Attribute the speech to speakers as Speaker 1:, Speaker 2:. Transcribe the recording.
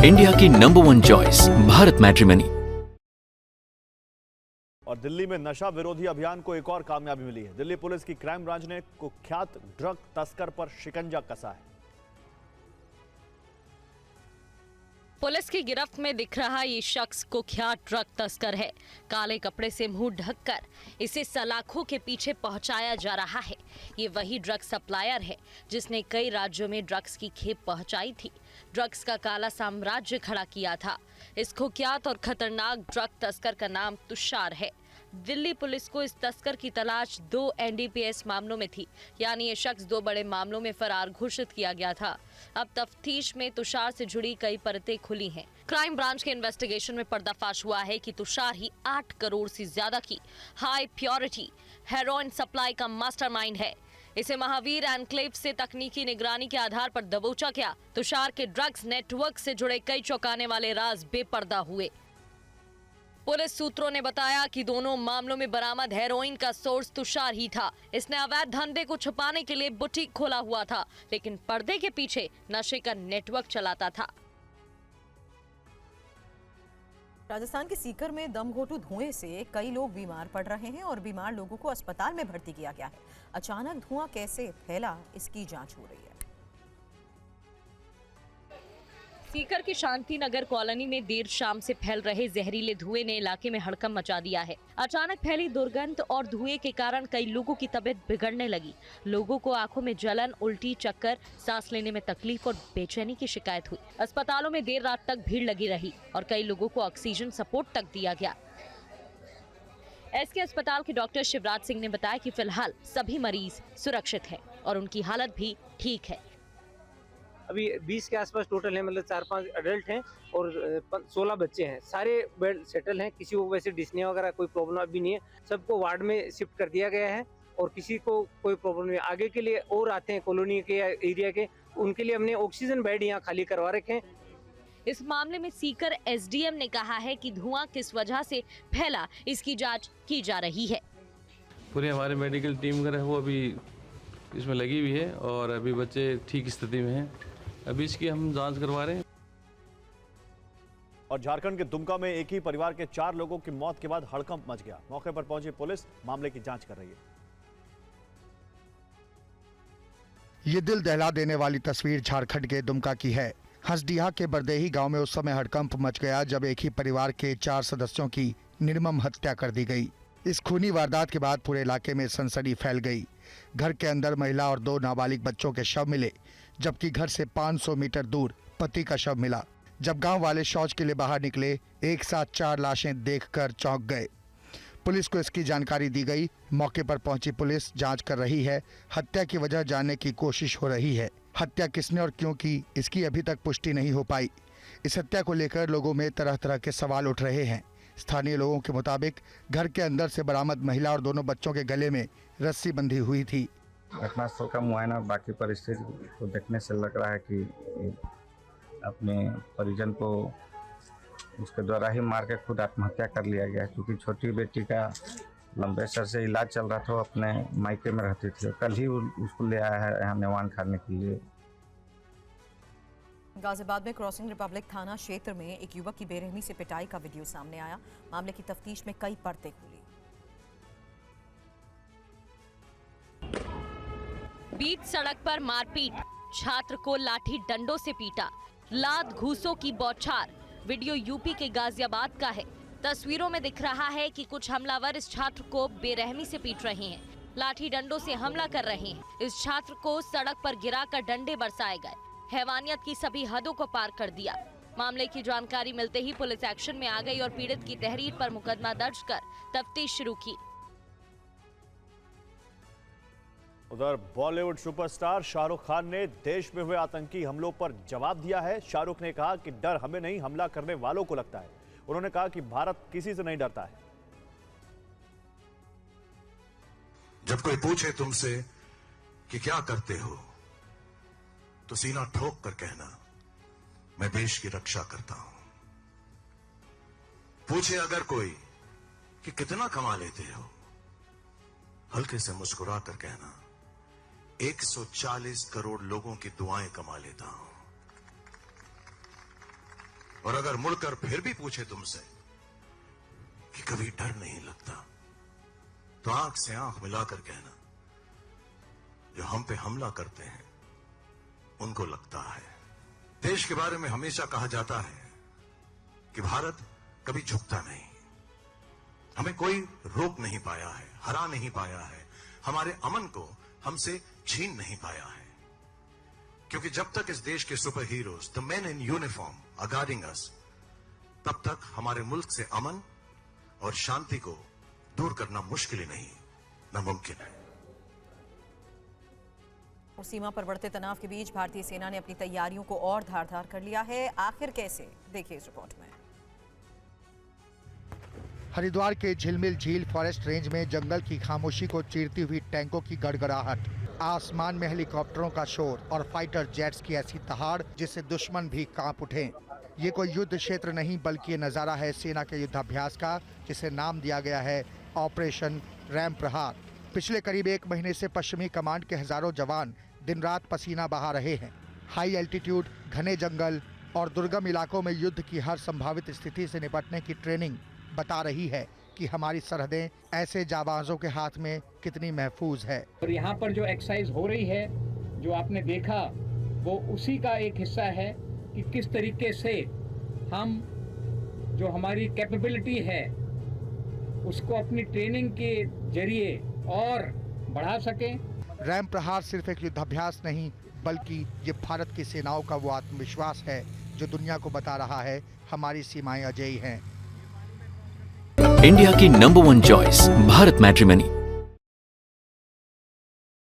Speaker 1: India की number 1 choice Bharat matrimony.
Speaker 2: और दिल्ली में नशा विरोधी अभियान को एक और कामयाबी मिली है। दिल्ली पुलिस की क्राइम ब्रांच ने कुख्यात ड्रग तस्कर पर शिकंजा कसा है।
Speaker 3: पुलिस की गिरफ्त में दिख रहा ये शख्स कुख्यात ड्रग तस्कर है। काले कपड़े से मुंह ढककर इसे सलाखों के पीछे पहुंचाया जा रहा है। ये वही ड्रग सप्लायर है जिसने कई राज्यों में ड्रग्स की खेप पहुंचाई थी, ड्रग्स का काला साम्राज्य खड़ा किया था। इस कुख्यात और खतरनाक ड्रग तस्कर का नाम तुषार है। दिल्ली पुलिस को इस तस्कर की तलाश 2 NDPS मामलों में थी, यानी ये शख्स 2 बड़े मामलों में फरार घोषित किया गया था। अब तफ्तीश में तुषार से जुड़ी कई परतें खुली हैं। क्राइम ब्रांच के इन्वेस्टिगेशन में पर्दाफाश हुआ है कि तुषार ही 8 करोड़ से ज्यादा की हाई प्योरिटी हेरोइन सप्लाई का मास्टरमाइंड है। इसे महावीर एनक्लेव से तकनीकी निगरानी के आधार पर दबोचा गया। तुषार के ड्रग्स नेटवर्क से जुड़े कई चौंकाने वाले राज बेपर्दा हुए। पुलिस सूत्रों ने बताया कि दोनों मामलों में बरामद हेरोइन का सोर्स तुषार ही था। इसने अवैध धंधे को छुपाने के लिए बुटीक खोला हुआ था, लेकिन पर्दे के पीछे नशे का नेटवर्क चलाता था।
Speaker 4: राजस्थान के सीकर में दमघोटू धुएं से कई लोग बीमार पड़ रहे हैं और बीमार लोगों को अस्पताल में भर्ती किया गया है। अचानक धुआं कैसे फैला, इसकी जांच हो रही है।
Speaker 3: सीकर की शांति नगर कॉलोनी में देर शाम से फैल रहे जहरीले धुएं ने इलाके में हड़कंप मचा दिया है। अचानक फैली दुर्गंध और धुएं के कारण कई लोगों की तबीयत बिगड़ने लगी। लोगों को आंखों में जलन, उल्टी, चक्कर, सांस लेने में तकलीफ और बेचैनी की शिकायत हुई। अस्पतालों में देर रात तक भीड़ लगी रही और कई लोगों को ऑक्सीजन सपोर्ट तक दिया गया। एसके अस्पताल के डॉक्टर शिवराज सिंह ने बताया कि फिलहाल सभी मरीज सुरक्षित हैं और उनकी हालत भी ठीक है।
Speaker 5: अभी 20 के आसपास टोटल है, मतलब 4-5 अडल्ट हैं और 16 बच्चे हैं। सारे बेड सेटल हैं, किसी को वैसे डिस्निया वगैरह कोई प्रॉब्लम अभी नहीं है। सबको वार्ड में शिफ्ट कर दिया गया है और किसी को कोई प्रॉब्लम नहीं। आगे के लिए और आते हैं कॉलोनी के या एरिया के, उनके लिए हमने ऑक्सीजन बेड यहाँ खाली करवा रखे हैं।
Speaker 3: इस मामले में सीकर SDM ने कहा है कि धुआं किस वजह से फैला, इसकी जांच की जा रही है।
Speaker 6: पूरी हमारी मेडिकल टीम वगैरह वो अभी इसमें लगी हुई है और अभी बच्चे ठीक स्थिति में हैं। अभी इसकी हम जांच करवा रहे हैं।
Speaker 2: और झारखंड के दुमका में एक ही परिवार के 4 लोगों की मौत के बाद हड़कंप मच गया। मौके पर पहुंची पुलिस मामले की जांच कर रही है।
Speaker 7: ये दिल दहला देने वाली तस्वीर झारखंड के दुमका की है। हंसडीहा के बरदेही गांव में उस समय हड़कंप मच गया जब एक ही परिवार के 4 सदस्यों की निर्मम हत्या कर दी गई। इस खूनी वारदात के बाद पूरे इलाके में सनसनी फैल गई। घर के अंदर महिला और 2 नाबालिग बच्चों के शव मिले, जबकि घर से 500 मीटर दूर पति का शव मिला। जब गांव वाले शौच के लिए बाहर निकले, एक साथ 4 लाशें देखकर चौंक गए। पुलिस को इसकी जानकारी दी गई। मौके पर पहुंची पुलिस जांच कर रही है। हत्या की वजह जानने की कोशिश हो रही है। हत्या किसने और क्यों की, इसकी अभी तक पुष्टि नहीं हो पाई। इस हत्या को लेकर लोगों में तरह तरह के सवाल उठ रहे हैं। स्थानीय लोगों के मुताबिक घर के अंदर से बरामद महिला और दोनों बच्चों के गले में रस्सी बंधी हुई थी।
Speaker 8: घटनास्थल का मुआयना बाकी परिस्थिति को देखने से लग रहा है कि अपने परिजन को उसके द्वारा ही मार के खुद आत्महत्या कर लिया गया, क्योंकि छोटी बेटी का लंबे सर से इलाज चल रहा था। वो अपने मायके में रहती थी, कल ही उसको ले आया है यहाँ नेवान खाने के लिए।
Speaker 4: गाजियाबाद में क्रॉसिंग रिपब्लिक थाना क्षेत्र में एक युवक की बेरहमी से पिटाई का वीडियो सामने आया। मामले की तफ्तीश में कई परतें खुली।
Speaker 3: बीच सड़क पर मारपीट, छात्र को लाठी डंडों से पीटा, लात घूसों की बौछार। वीडियो यूपी के गाजियाबाद का है। तस्वीरों में दिख रहा है कि कुछ हमलावर इस छात्र को बेरहमी से पीट रहे हैं, लाठी डंडों से हमला कर रहे हैं। इस छात्र को सड़क पर गिराकर डंडे बरसाए गए। हैवानियत की सभी हदों को पार कर दिया। मामले की जानकारी मिलते ही पुलिस एक्शन में आ गई और पीड़ित की तहरीर पर मुकदमा दर्ज कर तफ्तीश शुरू की।
Speaker 2: उधर बॉलीवुड सुपरस्टार शाहरुख खान ने देश में हुए आतंकी हमलों पर जवाब दिया है। शाहरुख ने कहा कि डर हमें नहीं, हमला करने वालों को लगता है। उन्होंने कहा कि भारत किसी से नहीं डरता है।
Speaker 9: जब कोई पूछे तुमसे कि क्या करते हो, तो सीना ठोक कर कहना, मैं देश की रक्षा करता हूं। पूछे अगर कोई कि कितना कमा लेते हो, हल्के से मुस्कुरा कर कहना, 140 करोड़ लोगों की दुआएं कमा लेता हूं। और अगर मुड़कर फिर भी पूछे तुमसे कि कभी डर नहीं लगता, तो आंख से आंख मिलाकर कहना, जो हम पे हमला करते हैं उनको लगता है। देश के बारे में हमेशा कहा जाता है कि भारत कभी झुकता नहीं, हमें कोई रोक नहीं पाया है, हरा नहीं पाया है, हमारे अमन को हमसे छीन नहीं पाया है। क्योंकि जब तक इस देश के super heroes, the men in uniform, are guarding us, तब तक हमारे मुल्क से अमन और शांति को दूर करना मुश्किल ही नहीं, नामुमकिन है।
Speaker 4: और सीमा पर बढ़ते तनाव के बीच भारतीय सेना ने अपनी तैयारियों को और धारदार कर लिया है। आखिर कैसे, देखिए इस रिपोर्ट में।
Speaker 7: हरिद्वार के झिलमिल झील फॉरेस्ट रेंज में जंगल की खामोशी को चीरती हुई टैंकों की गड़गड़ाहट, आसमान में हेलीकॉप्टरों का शोर और फाइटर जेट्स की ऐसी दहाड़ जिससे दुश्मन भी कांप उठे। ये कोई युद्ध क्षेत्र नहीं बल्कि ये नज़ारा है सेना के युद्धाभ्यास का, जिसे नाम दिया गया है ऑपरेशन रैम प्रहार। पिछले करीब 1 महीने से पश्चिमी कमांड के हजारों जवान दिन रात पसीना बहा रहे हैं। हाई एल्टीट्यूड, घने जंगल और दुर्गम इलाकों में युद्ध की हर संभावित स्थिति से निपटने की ट्रेनिंग बता रही है कि हमारी सरहदें ऐसे जाबाजों के हाथ में कितनी महफूज है।
Speaker 10: और यहाँ पर जो एक्सरसाइज हो रही है, जो आपने देखा, वो उसी का एक हिस्सा है कि किस तरीके से हम जो हमारी कैपेबिलिटी है उसको अपनी ट्रेनिंग के जरिए और बढ़ा सकें।
Speaker 7: रैम प्रहार सिर्फ एक युद्धाभ्यास नहीं बल्कि ये भारत की सेनाओं का वो आत्मविश्वास है जो दुनिया को बता रहा है हमारी सीमाएं अजेय हैं।
Speaker 1: इंडिया की नंबर 1 चॉइस भारत मैट्रिमनी।